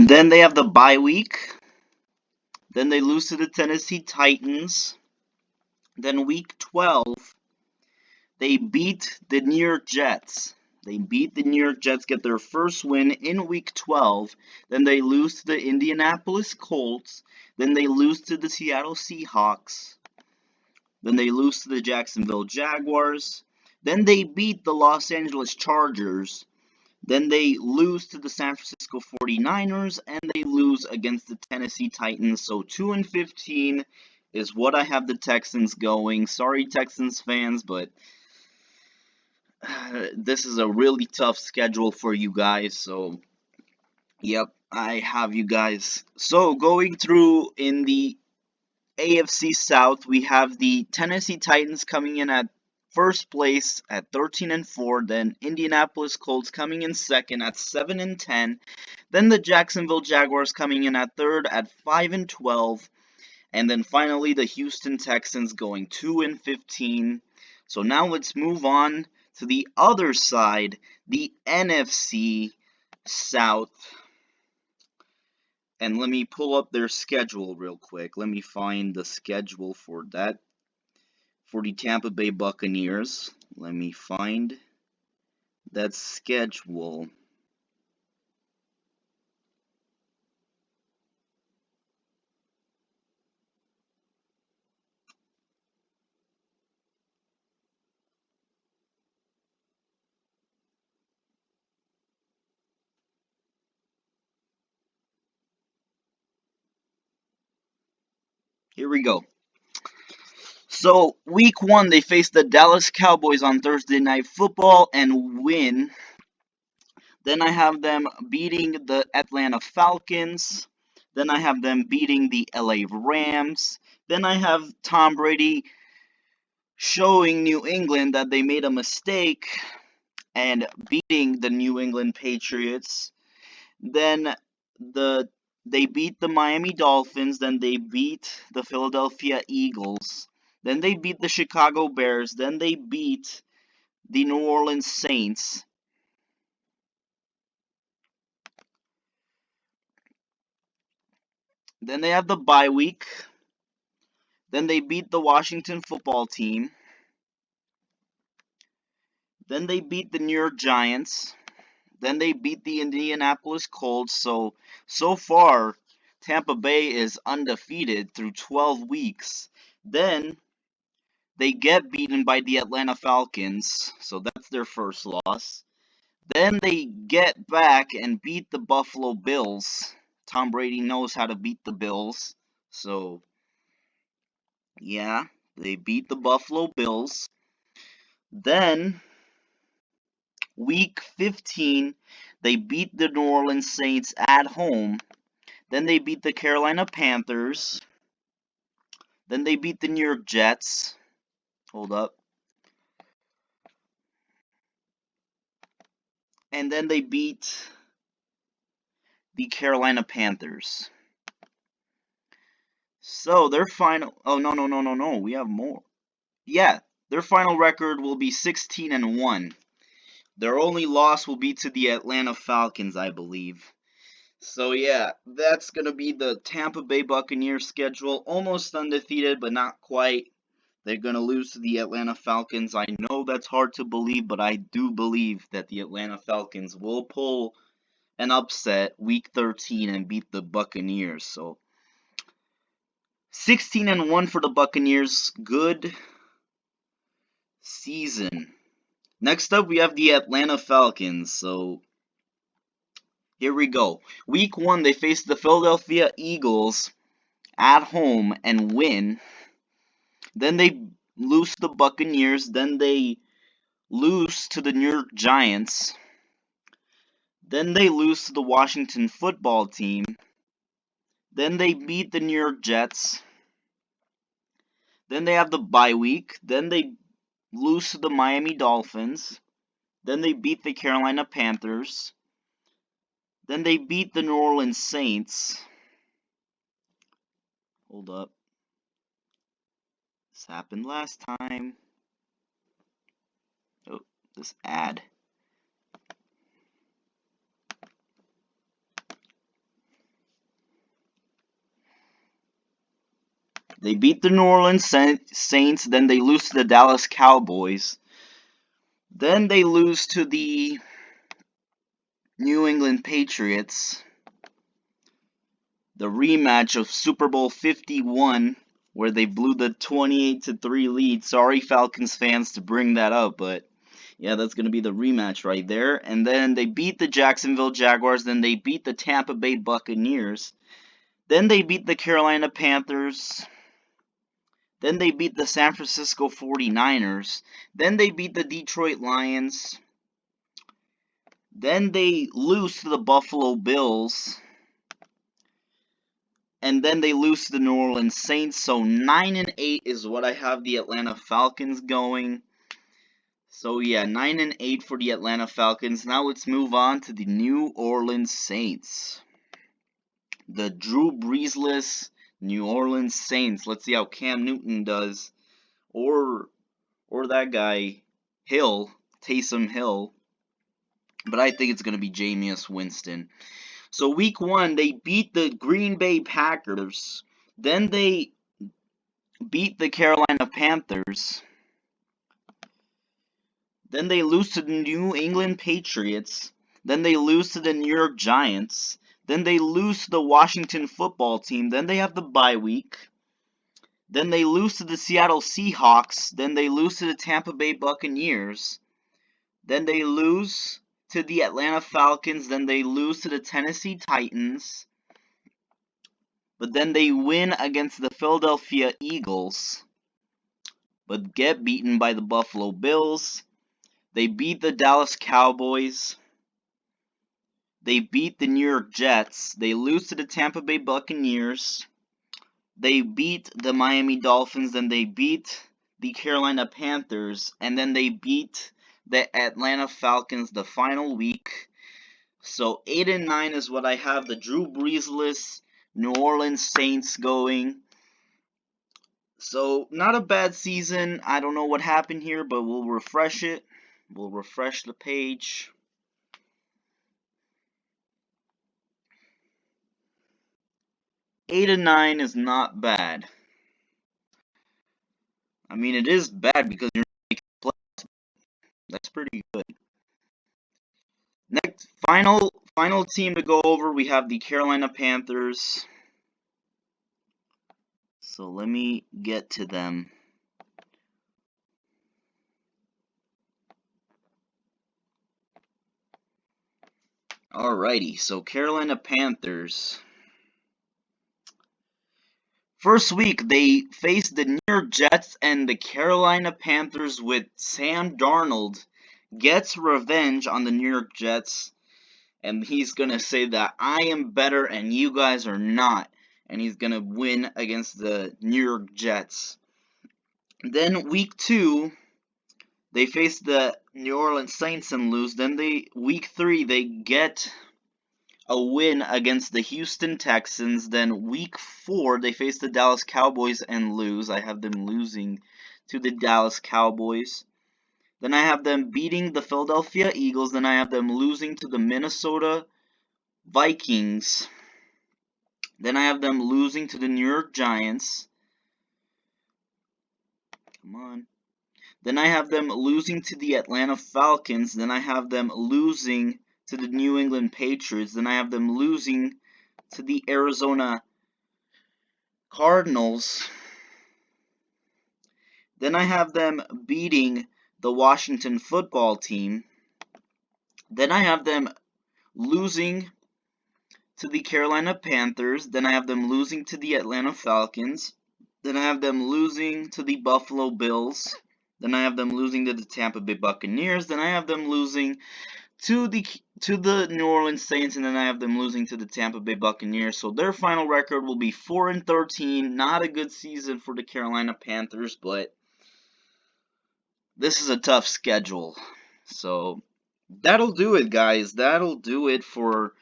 Then they have the bye week. Then they lose to the Tennessee Titans. Then week 12, they beat the New York Jets. They beat the New York Jets, get their first win in week 12. Then they lose to the Indianapolis Colts. Then they lose to the Seattle Seahawks. Then they lose to the Jacksonville Jaguars. Then they beat the Los Angeles Chargers. Then they lose to the San Francisco 49ers, and they lose against the Tennessee Titans. So 2-15 is what I have the Texans going. Sorry, Texans fans, but this is a really tough schedule for you guys. So, yep, I have you guys. So, going through in the AFC South, we have the Tennessee Titans coming in at first place at 13-4, then Indianapolis Colts coming in second at 7-10, then the Jacksonville Jaguars coming in at third at 5-12, and then finally the Houston Texans going 2-15. So now let's move on to the other side, the NFC South. And let me pull up their schedule real quick. Let me find the schedule for that. For the Tampa Bay Buccaneers. Let me find that schedule. Here we go. So, week 1, they face the Dallas Cowboys on Thursday Night Football and win. Then I have them beating the Atlanta Falcons. Then I have them beating the LA Rams. Then I have Tom Brady showing New England that they made a mistake and beating the New England Patriots. Then they beat the Miami Dolphins. Then they beat the Philadelphia Eagles. Then they beat the Chicago Bears. Then they beat the New Orleans Saints. Then they have the bye week. Then they beat the Washington football team. Then they beat the New York Giants. Then they beat the Indianapolis Colts. So far, Tampa Bay is undefeated through 12 weeks. Then they get beaten by the Atlanta Falcons. So that's their first loss. Then they get back and beat the Buffalo Bills. Tom Brady knows how to beat the Bills. So, yeah, they beat the Buffalo Bills. Then, week 15, they beat the New Orleans Saints at home. Then they beat the Carolina Panthers. Then they beat the New York Jets. Hold up. And then they beat the Carolina Panthers. So their final. Oh, no. We have more. Yeah, their final record will be 16-1. Their only loss will be to the Atlanta Falcons, I believe. So yeah, that's going to be the Tampa Bay Buccaneers schedule. Almost undefeated, but not quite. They're going to lose to the Atlanta Falcons. I know that's hard to believe, but I do believe that the Atlanta Falcons will pull an upset week 13 and beat the Buccaneers. So 16-1 for the Buccaneers. Good season. Next up, we have the Atlanta Falcons. So here we go. Week 1, they face the Philadelphia Eagles at home and win. Then they lose to the Buccaneers. Then they lose to the New York Giants. Then they lose to the Washington football team. Then they beat the New York Jets. Then they have the bye week. Then they lose to the Miami Dolphins. Then they beat the Carolina Panthers. Then they beat the New Orleans Saints. Hold up. This happened last time. Oh, this ad. They beat the New Orleans Saints, then they lose to the Dallas Cowboys. Then they lose to the New England Patriots. The rematch of Super Bowl 51, where they blew the 28-3 lead. Sorry, Falcons fans, to bring that up, but yeah, that's going to be the rematch right there. And then they beat the Jacksonville Jaguars. Then they beat the Tampa Bay Buccaneers. Then they beat the Carolina Panthers. Then they beat the San Francisco 49ers. Then they beat the Detroit Lions. Then they lose to the Buffalo Bills. And then they lose to the New Orleans Saints. So 9-8 is what I have the Atlanta Falcons going. So yeah, 9-8 for the Atlanta Falcons. Now let's move on to the New Orleans Saints. The Drew Breesless New Orleans Saints. Let's see how Cam Newton does. Or that guy, Hill, Taysom Hill. But I think it's going to be Jameis Winston. So week 1, they beat the Green Bay Packers. Then they beat the Carolina Panthers. Then they lose to the New England Patriots. Then they lose to the New York Giants. Then they lose to the Washington Football Team. Then they have the bye week. Then they lose to the Seattle Seahawks. Then they lose to the Tampa Bay Buccaneers. Then they lose to the Atlanta Falcons. Then they lose to the Tennessee Titans. But then they win against the Philadelphia Eagles, but get beaten by the Buffalo Bills. They beat the Dallas Cowboys. They beat the New York Jets. They lose to the Tampa Bay Buccaneers. They beat the Miami Dolphins. Then they beat the Carolina Panthers. And then they beat the Atlanta Falcons the final week. So 8-9 is what I have the Drew Breesless New Orleans Saints going. So not a bad season. I don't know what happened here, but we'll refresh it. We'll refresh the page. Eight and 9 is not bad. I mean, it is bad because you're making playoffs. That's pretty good. Next, final team to go over, we have the Carolina Panthers. So let me get to them. Alrighty, so Carolina Panthers. First week, they faced the New York Jets, and the Carolina Panthers with Sam Darnold gets revenge on the New York Jets, and he's going to say that I am better and you guys are not, and he's going to win against the New York Jets. Then week 2, they face the New Orleans Saints and lose. Then week 3, they get a win against the Houston Texans. Then week 4, they face the Dallas Cowboys and lose. I have them losing to the Dallas Cowboys. Then I have them beating the Philadelphia Eagles. Then I have them losing to the Minnesota Vikings. Then I have them losing to the New York Giants. Come on. Then I have them losing to the Atlanta Falcons. Then I have them losing to the New England Patriots. Then I have them losing to the Arizona Cardinals. Then I have them beating the Washington Football Team. Then I have them losing to the Carolina Panthers. Then I have them losing to the Atlanta Falcons. Then I have them losing to the Buffalo Bills. Then I have them losing to the Tampa Bay Buccaneers. Then I have them losing to the New Orleans Saints, and then I have them losing to the Tampa Bay Buccaneers. So their final record will be 4-13. Not a good season for the Carolina Panthers, but this is a tough schedule. So that'll do it, guys. That'll do it for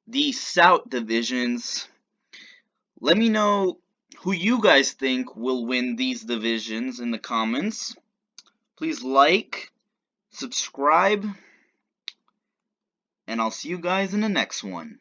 the South divisions. Let me know who you guys think will win these divisions in the comments. Please like, subscribe, and I'll see you guys in the next one.